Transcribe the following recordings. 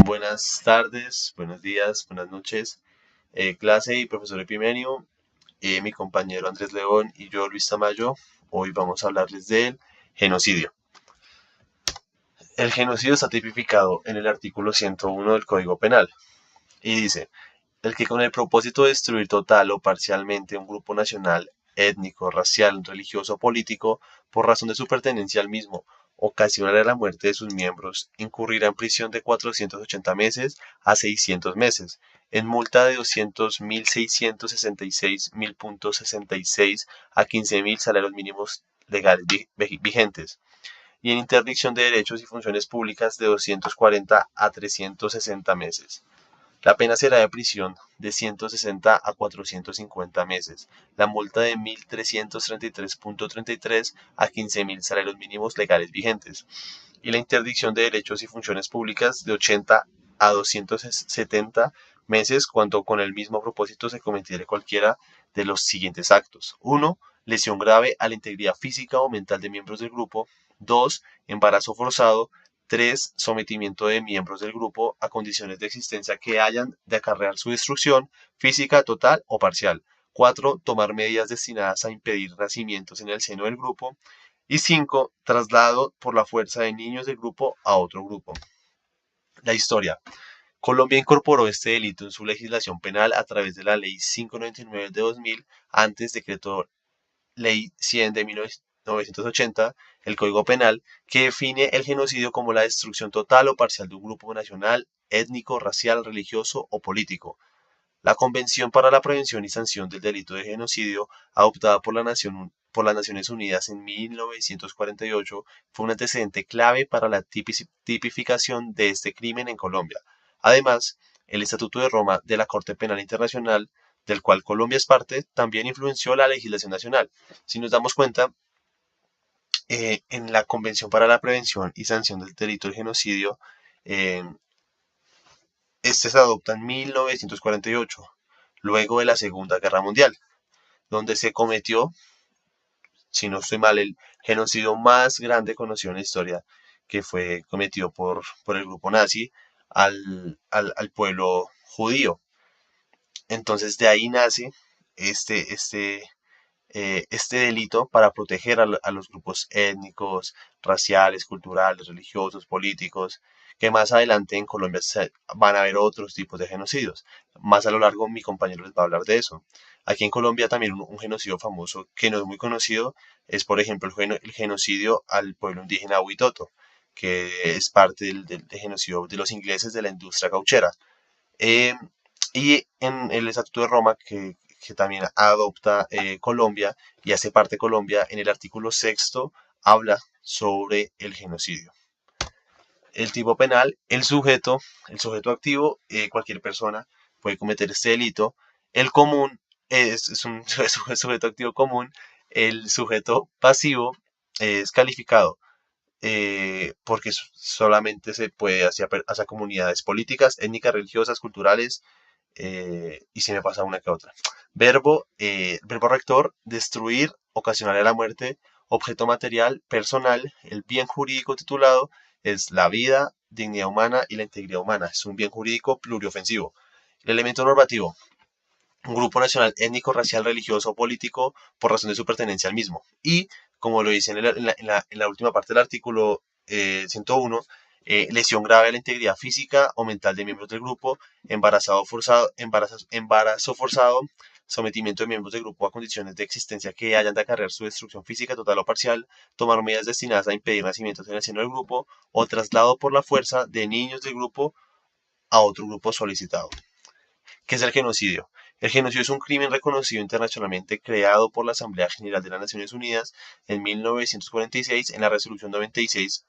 Buenas tardes, buenos días, buenas noches, clase y profesor Epimenio, mi compañero Andrés León y yo, Luis Tamayo. Hoy vamos a hablarles del genocidio. El genocidio está tipificado en el artículo 101 del Código Penal y dice, el que con el propósito de destruir total o parcialmente un grupo nacional, étnico, racial, religioso o político, por razón de su pertenencia al mismo, ocasionará la muerte de sus miembros, incurrirá en prisión de 480 meses a 600 meses, en multa de 200.666.000.66 a 15.000 salarios mínimos legales vigentes, y en interdicción de derechos y funciones públicas de 240 a 360 meses. La pena será de prisión de 160 a 450 meses, la multa de 1.333.33 a 15.000 salarios mínimos legales vigentes y la interdicción de derechos y funciones públicas de 80 a 270 meses cuando con el mismo propósito se cometiere cualquiera de los siguientes actos. 1. Lesión grave a la integridad física o mental de miembros del grupo. 2. Embarazo forzado. 3. Sometimiento de miembros del grupo a condiciones de existencia que hayan de acarrear su destrucción física total o parcial. 4. Tomar medidas destinadas a impedir nacimientos en el seno del grupo. Y 5. Traslado por la fuerza de niños del grupo a otro grupo. La historia. Colombia incorporó este delito en su legislación penal a través de la Ley 599 de 2000, antes decreto Ley 100 de 1980, el Código Penal, que define el genocidio como la destrucción total o parcial de un grupo nacional, étnico, racial, religioso o político. La Convención para la Prevención y Sanción del Delito de Genocidio, adoptada por las Naciones Unidas en 1948, fue un antecedente clave para la tipificación de este crimen en Colombia. Además, el Estatuto de Roma de la Corte Penal Internacional, del cual Colombia es parte, también influenció la legislación nacional. Si nos damos cuenta, en la Convención para la Prevención y Sanción del Delito de Genocidio, eh, este se adopta en 1948, luego de la Segunda Guerra Mundial, donde se cometió, si no estoy mal, el genocidio más grande conocido en la historia, que fue cometido por el grupo nazi al pueblo judío. Entonces de ahí nace este, este, este delito para proteger a los grupos étnicos, raciales, culturales, religiosos, políticos, que más adelante en Colombia van a haber otros tipos de genocidios. Más a lo largo mi compañero les va a hablar de eso. Aquí en Colombia también un genocidio famoso que no es muy conocido es, por ejemplo, el genocidio al pueblo indígena Huitoto, que es parte del genocidio de los ingleses de la industria cauchera. Eh, y en el Estatuto de Roma, que también adopta Colombia y hace parte de Colombia, en el artículo sexto habla sobre el genocidio. El tipo penal, el sujeto activo, cualquier persona puede cometer este delito. El común es un sujeto activo común. El sujeto pasivo es calificado porque solamente se puede hacia comunidades políticas, étnicas, religiosas, culturales, y se me pasa una que otra. Verbo rector, destruir, ocasionar la muerte, objeto material, personal, el bien jurídico titulado es la vida, dignidad humana y la integridad humana. Es un bien jurídico pluriofensivo. El elemento normativo, un grupo nacional étnico, racial, religioso o político por razón de su pertenencia al mismo. Y, como lo dice en la última parte del artículo 101, lesión grave a la integridad física o mental de miembros del grupo, embarazo forzado, sometimiento de miembros del grupo a condiciones de existencia que hayan de acarrear su destrucción física total o parcial, tomar medidas destinadas a impedir nacimientos en el seno del grupo o traslado por la fuerza de niños del grupo a otro grupo solicitado. ¿Qué es el genocidio? El genocidio es un crimen reconocido internacionalmente creado por la Asamblea General de las Naciones Unidas en 1946 en la Resolución 96-1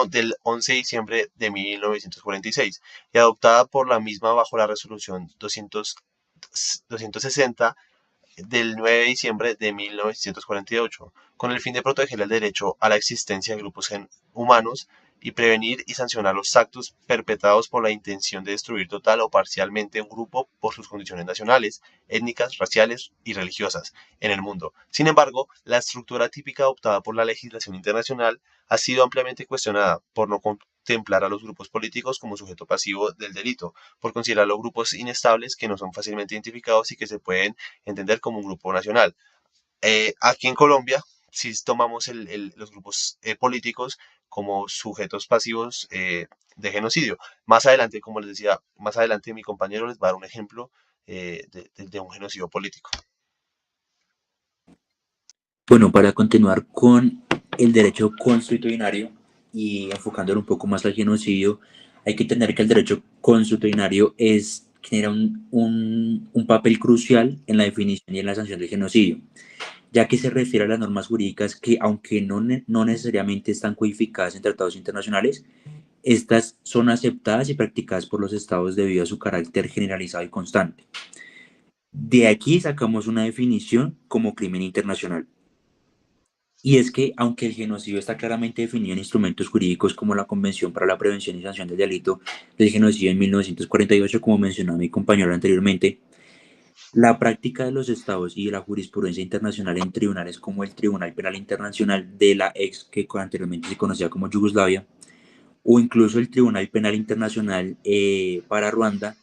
del 11 de diciembre de 1946 y adoptada por la misma bajo la Resolución 260 del 9 de diciembre de 1948, con el fin de proteger el derecho a la existencia de grupos humanos y prevenir y sancionar los actos perpetrados por la intención de destruir total o parcialmente un grupo por sus condiciones nacionales, étnicas, raciales y religiosas en el mundo. Sin embargo, la estructura típica adoptada por la legislación internacional ha sido ampliamente cuestionada por no contemplar a los grupos políticos como sujeto pasivo del delito, por considerarlos grupos inestables que no son fácilmente identificados y que se pueden entender como un grupo nacional. Aquí en Colombia, si tomamos los grupos políticos como sujetos pasivos de genocidio. Más adelante, como les decía, más adelante mi compañero les va a dar un ejemplo de un genocidio político. Bueno, para continuar con el derecho consuetudinario y enfocándolo un poco más al genocidio, hay que entender que el derecho consuetudinario genera un papel crucial en la definición y en la sanción del genocidio, ya que se refiere a las normas jurídicas que, aunque no necesariamente están codificadas en tratados internacionales, estas son aceptadas y practicadas por los estados debido a su carácter generalizado y constante. De aquí sacamos una definición como crimen internacional. Y es que, aunque el genocidio está claramente definido en instrumentos jurídicos como la Convención para la Prevención y Sanción del Delito del Genocidio en 1948, como mencionó mi compañero anteriormente, la práctica de los estados y de la jurisprudencia internacional en tribunales como el Tribunal Penal Internacional de la ex que anteriormente se conocía como Yugoslavia, o incluso el Tribunal Penal Internacional para Ruanda,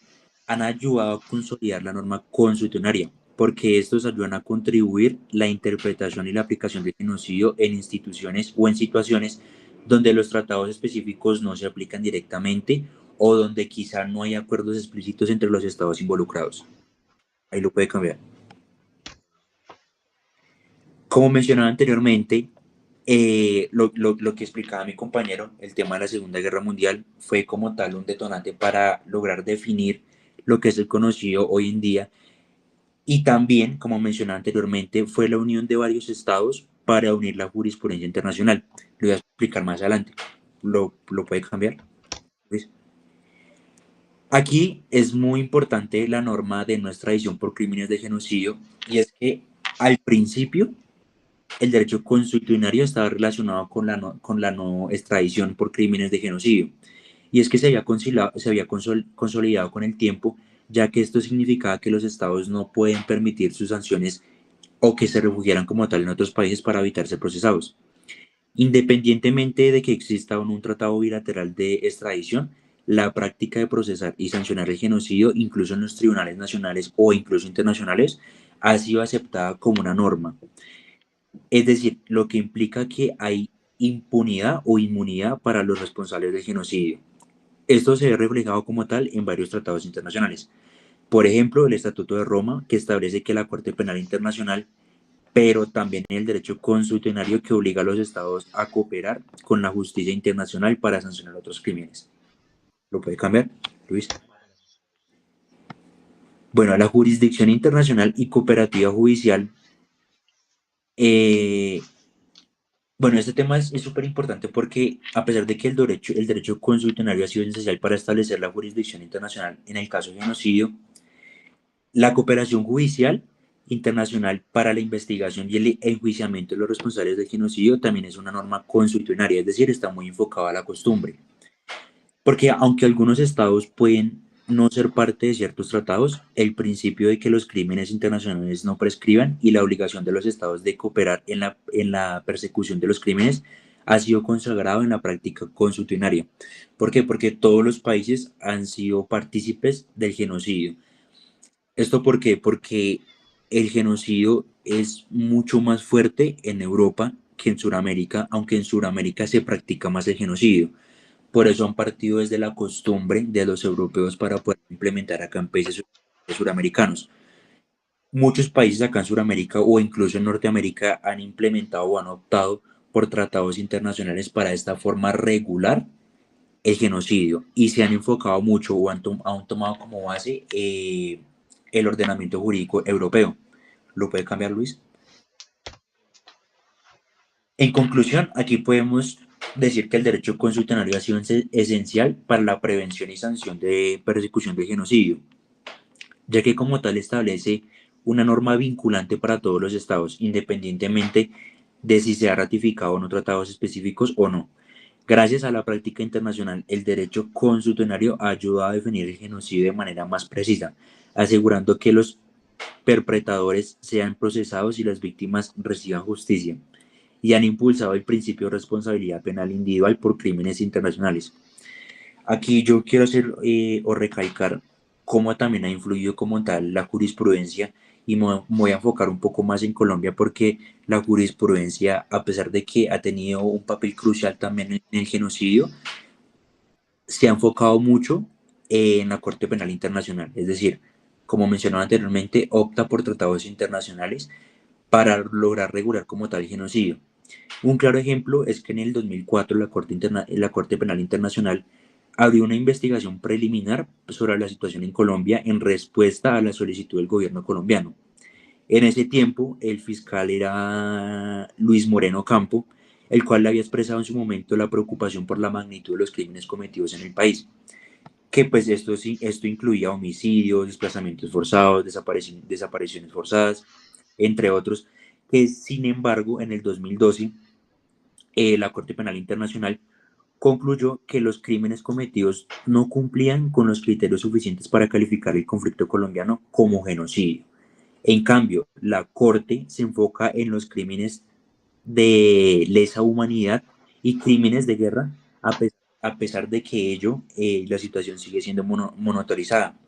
han ayudado a consolidar la norma constitucionaria, porque estos ayudan a contribuir la interpretación y la aplicación del genocidio en instituciones o en situaciones donde los tratados específicos no se aplican directamente o donde quizá no hay acuerdos explícitos entre los estados involucrados. Ahí lo puede cambiar. Como mencionaba anteriormente, lo que explicaba mi compañero, el tema de la Segunda Guerra Mundial, fue como tal un detonante para lograr definir lo que es el conocido hoy en día. Y también, como mencionaba anteriormente, fue la unión de varios estados para unir la jurisprudencia internacional. Lo voy a explicar más adelante. ¿Lo puede cambiar, Luis? Aquí es muy importante la norma de no extradición por crímenes de genocidio, y es que al principio el derecho consuetudinario estaba relacionado con la no extradición por crímenes de genocidio. Y es que se había consolidado con el tiempo, ya que esto significaba que los estados no pueden permitir sus sanciones o que se refugiaran como tal en otros países para evitar ser procesados. Independientemente de que exista o no un tratado bilateral de extradición, la práctica de procesar y sancionar el genocidio, incluso en los tribunales nacionales o incluso internacionales, ha sido aceptada como una norma. Es decir, lo que implica que hay impunidad o inmunidad para los responsables del genocidio. Esto se ve reflejado como tal en varios tratados internacionales. Por ejemplo, el Estatuto de Roma, que establece que la Corte Penal Internacional, pero también el derecho consuetudinario que obliga a los estados a cooperar con la justicia internacional para sancionar otros crímenes. ¿Lo puede cambiar, Luis? Bueno, la jurisdicción internacional y cooperativa judicial. Bueno, este tema es súper importante porque a pesar de que el derecho consuetudinario ha sido esencial para establecer la jurisdicción internacional en el caso de genocidio, la cooperación judicial internacional para la investigación y el enjuiciamiento de los responsables del genocidio también es una norma consuetudinaria, es decir, está muy enfocada a la costumbre. Porque aunque algunos estados pueden no ser parte de ciertos tratados, el principio de que los crímenes internacionales no prescriban y la obligación de los estados de cooperar en la persecución de los crímenes ha sido consagrado en la práctica consuetudinaria. ¿Por qué? Porque todos los países han sido partícipes del genocidio. ¿Esto por qué? Porque el genocidio es mucho más fuerte en Europa que en Sudamérica, aunque en Sudamérica se practica más el genocidio. Por eso han partido desde la costumbre de los europeos para poder implementar acá en países suramericanos. Muchos países acá en Sudamérica o incluso en Norteamérica han implementado o han optado por tratados internacionales para de esta forma regular el genocidio y se han enfocado mucho o han tomado como base el ordenamiento jurídico europeo. ¿Lo puede cambiar, Luis? En conclusión, aquí podemos decir que el derecho consuetudinario ha sido esencial para la prevención y sanción de persecución de genocidio, ya que como tal establece una norma vinculante para todos los estados, independientemente de si se ha ratificado o no tratados específicos o no. Gracias a la práctica internacional, el derecho consuetudinario ha ayudado a definir el genocidio de manera más precisa, asegurando que los perpetradores sean procesados y las víctimas reciban justicia, y han impulsado el principio de responsabilidad penal individual por crímenes internacionales. Aquí yo quiero hacer o recalcar cómo también ha influido como tal la jurisprudencia y me voy a enfocar un poco más en Colombia porque la jurisprudencia, a pesar de que ha tenido un papel crucial también en el genocidio, se ha enfocado mucho en la Corte Penal Internacional. Es decir, como mencionaba anteriormente, opta por tratados internacionales para lograr regular como tal el genocidio. Un claro ejemplo es que en el 2004 la Corte Penal Internacional abrió una investigación preliminar sobre la situación en Colombia en respuesta a la solicitud del gobierno colombiano. En ese tiempo, el fiscal era Luis Moreno Campo, el cual le había expresado en su momento la preocupación por la magnitud de los crímenes cometidos en el país, que pues esto, sí, esto incluía homicidios, desplazamientos forzados, desapariciones forzadas, entre otros, que sin embargo en el 2012 la Corte Penal Internacional concluyó que los crímenes cometidos no cumplían con los criterios suficientes para calificar el conflicto colombiano como genocidio. En cambio, la Corte se enfoca en los crímenes de lesa humanidad y crímenes de guerra, a pesar de que ello, la situación sigue siendo monitorizada.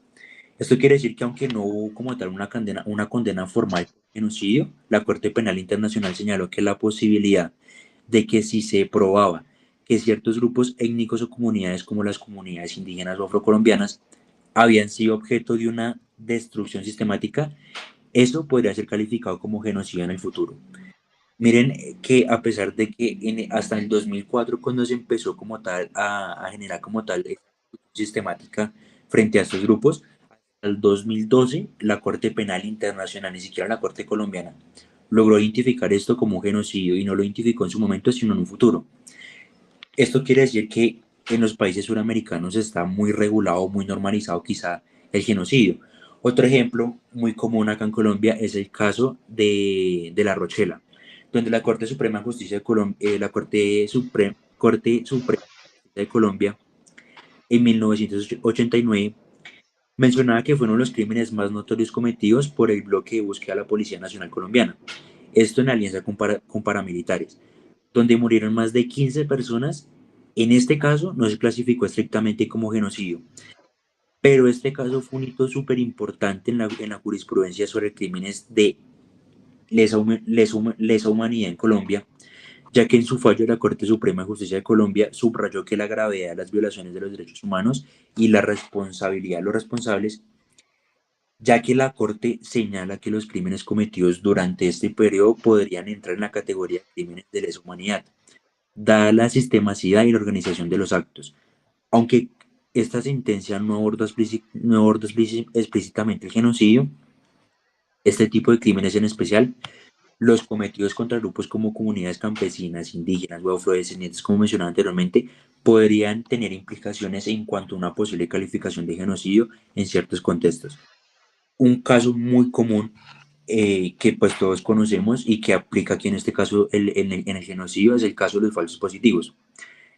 Esto quiere decir que aunque no hubo como tal una condena formal por genocidio, la Corte Penal Internacional señaló que la posibilidad de que si se probaba que ciertos grupos étnicos o comunidades como las comunidades indígenas o afrocolombianas habían sido objeto de una destrucción sistemática, eso podría ser calificado como genocidio en el futuro. Miren que a pesar de que hasta el 2004, cuando se empezó como tal a generar como tal sistemática frente a estos grupos, al 2012 la Corte Penal Internacional, ni siquiera la Corte Colombiana, logró identificar esto como un genocidio y no lo identificó en su momento, sino en un futuro. Esto quiere decir que en los países suramericanos está muy regulado, muy normalizado quizá el genocidio. Otro ejemplo muy común acá en Colombia es el caso de La Rochela, donde la Corte Suprema de Justicia de Colombia, Corte Suprema de Colombia en 1989 mencionaba que fueron los crímenes más notorios cometidos por el bloque de búsqueda de la Policía Nacional Colombiana, esto en alianza con paramilitares, donde murieron más de 15 personas. En este caso no se clasificó estrictamente como genocidio, pero este caso fue un hito súper importante en la jurisprudencia sobre crímenes de lesa humanidad en Colombia, ya que en su fallo la Corte Suprema de Justicia de Colombia subrayó que la gravedad de las violaciones de los derechos humanos y la responsabilidad de los responsables, ya que la Corte señala que los crímenes cometidos durante este periodo podrían entrar en la categoría de crímenes de lesa humanidad, dada la sistemacidad y la organización de los actos. Aunque esta sentencia no aborda explícitamente el genocidio, este tipo de crímenes en especial, los cometidos contra grupos como comunidades campesinas, indígenas o afrodescendientes, como mencionaba anteriormente, podrían tener implicaciones en cuanto a una posible calificación de genocidio en ciertos contextos. Un caso muy común que pues todos conocemos y que aplica aquí en este caso en el genocidio es el caso de los falsos positivos,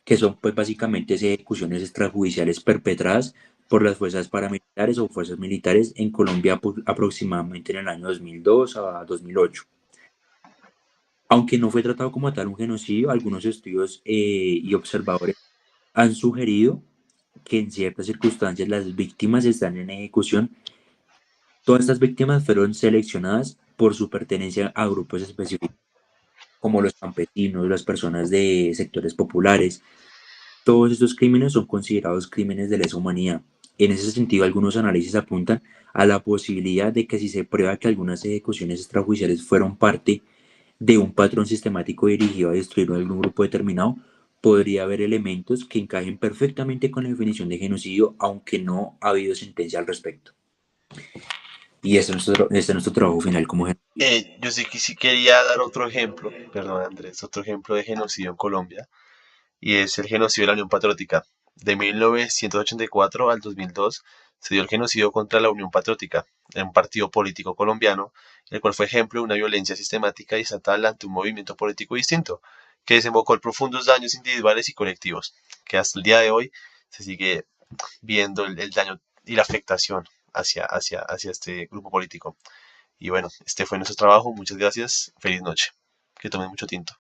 que son pues básicamente ejecuciones extrajudiciales perpetradas por las fuerzas paramilitares o fuerzas militares en Colombia aproximadamente en el año 2002 a 2008. Aunque no fue tratado como tal un genocidio, algunos estudios y observadores han sugerido que en ciertas circunstancias las víctimas están en ejecución. Todas estas víctimas fueron seleccionadas por su pertenencia a grupos específicos, como los campesinos, las personas de sectores populares. Todos estos crímenes son considerados crímenes de lesa humanidad. En ese sentido, algunos análisis apuntan a la posibilidad de que si se prueba que algunas ejecuciones extrajudiciales fueron parte de un patrón sistemático dirigido a destruir algún grupo determinado, podría haber elementos que encajen perfectamente con la definición de genocidio, aunque no ha habido sentencia al respecto. Y este es nuestro trabajo final como genocidio. Yo sí que sí quería dar otro ejemplo, perdón Andrés, otro ejemplo de genocidio en Colombia, y es el genocidio de la Unión Patriótica. De 1984 al 2002 se dio el genocidio contra la Unión Patriótica, un partido político colombiano, el cual fue ejemplo de una violencia sistemática y estatal ante un movimiento político distinto, que desembocó en profundos daños individuales y colectivos, que hasta el día de hoy se sigue viendo el daño y la afectación hacia este grupo político. Y bueno, este fue nuestro trabajo. Muchas gracias. Feliz noche. Que tomen mucho tinto.